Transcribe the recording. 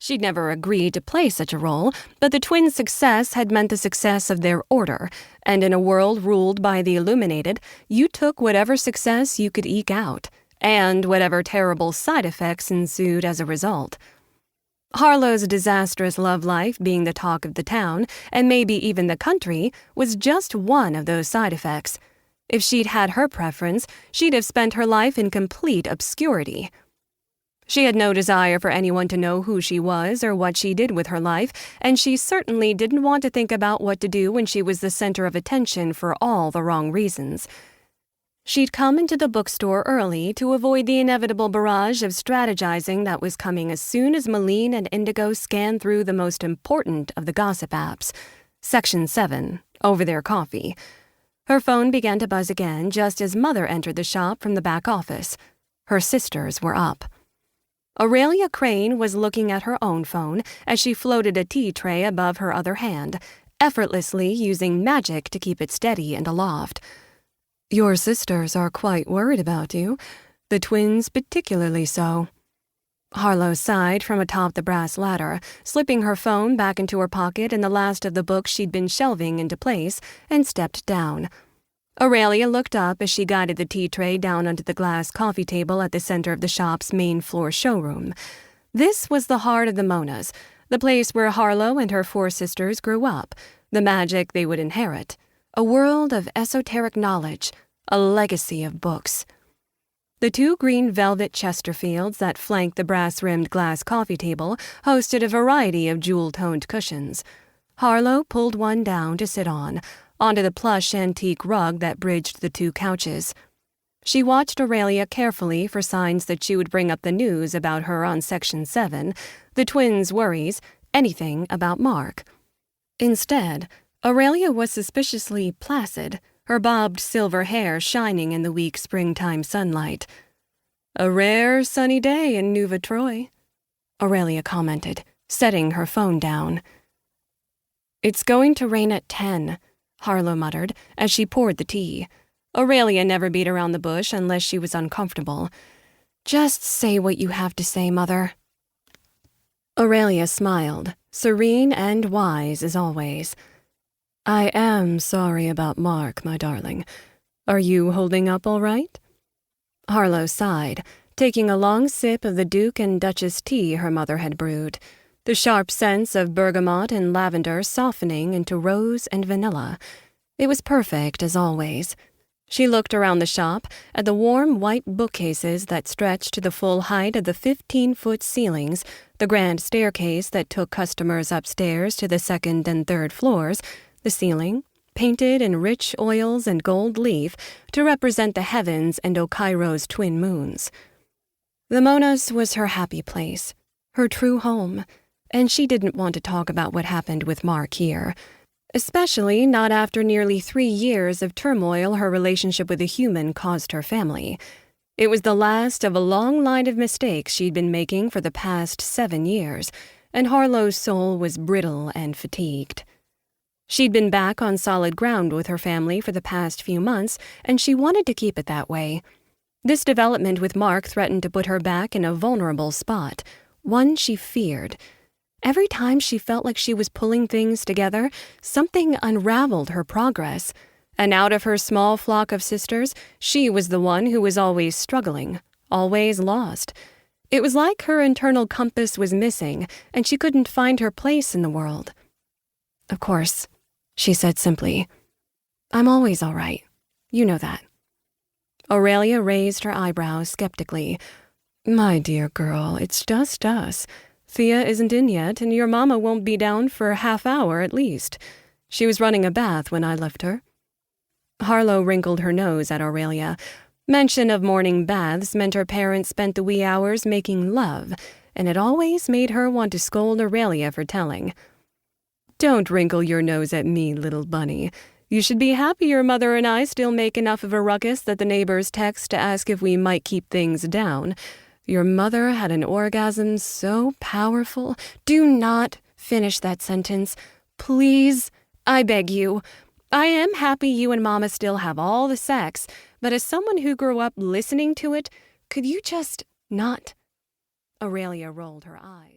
She'd never agreed to play such a role, but the twins' success had meant the success of their order, and in a world ruled by the Illuminated, you took whatever success you could eke out, and whatever terrible side effects ensued as a result. Harlow's disastrous love life being the talk of the town, and maybe even the country, was just one of those side effects. If she'd had her preference, she'd have spent her life in complete obscurity. She had no desire for anyone to know who she was or what she did with her life, and she certainly didn't want to think about what to do when she was the center of attention for all the wrong reasons. She'd come into the bookstore early to avoid the inevitable barrage of strategizing that was coming as soon as Malene and Indigo scanned through the most important of the gossip apps, Section 7, over their coffee. Her phone began to buzz again just as Mother entered the shop from the back office. Her sisters were up. Aurelia Crane was looking at her own phone as she floated a tea tray above her other hand, effortlessly using magic to keep it steady and aloft. "Your sisters are quite worried about you, the twins particularly so." Harlow sighed from atop the brass ladder, slipping her phone back into her pocket and the last of the books she'd been shelving into place, and stepped down. Aurelia looked up as she guided the tea tray down onto the glass coffee table at the center of the shop's main floor showroom. This was the heart of the Monas, the place where Harlow and her 4 sisters grew up, the magic they would inherit, a world of esoteric knowledge, a legacy of books. The 2 green velvet Chesterfields that flanked the brass-rimmed glass coffee table hosted a variety of jewel-toned cushions. Harlow pulled one down to sit on, onto the plush antique rug that bridged the 2 couches. She watched Aurelia carefully for signs that she would bring up the news about her on Section 7, the twins' worries, anything about Mark. Instead, Aurelia was suspiciously placid, her bobbed silver hair shining in the weak springtime sunlight. "A rare sunny day in Nuva Troi," Aurelia commented, setting her phone down. "It's going to rain at 10, Harlow muttered as she poured the tea. Aurelia never beat around the bush unless she was uncomfortable. "Just say what you have to say, Mother." Aurelia smiled, serene and wise as always. "I am sorry about Mark, my darling. Are you holding up all right?" Harlow sighed, taking a long sip of the Duke and Duchess tea her mother had brewed, the sharp scents of bergamot and lavender softening into rose and vanilla. It was perfect as always. She looked around the shop at the warm white bookcases that stretched to the full height of the 15-foot ceilings, the grand staircase that took customers upstairs to the 2nd and 3rd floors, the ceiling, painted in rich oils and gold leaf to represent the heavens and Okairo's twin moons. The Monas was her happy place, her true home, and she didn't want to talk about what happened with Mark here, especially not after nearly 3 years of turmoil her relationship with a human caused her family. It was the last of a long line of mistakes she'd been making for the past 7 years, and Harlow's soul was brittle and fatigued. She'd been back on solid ground with her family for the past few months, and she wanted to keep it that way. This development with Mark threatened to put her back in a vulnerable spot, one she feared. Every time she felt like she was pulling things together, something unraveled her progress, and out of her small flock of sisters, she was the one who was always struggling, always lost. It was like her internal compass was missing, and she couldn't find her place in the world. "Of course," she said simply. "I'm always all right. You know that." Aurelia raised her eyebrows skeptically. "My dear girl, it's just us. Thea isn't in yet, and your mama won't be down for a half-hour at least. She was running a bath when I left her." Harlow wrinkled her nose at Aurelia. Mention of morning baths meant her parents spent the wee hours making love, and it always made her want to scold Aurelia for telling. "Don't wrinkle your nose at me, little bunny. You should be happy your mother and I still make enough of a ruckus that the neighbors text to ask if we might keep things down. Your mother had an orgasm so powerful—" "Do not finish that sentence. Please, I beg you. I am happy you and Mama still have all the sex, but as someone who grew up listening to it, could you just not?" Aurelia rolled her eyes.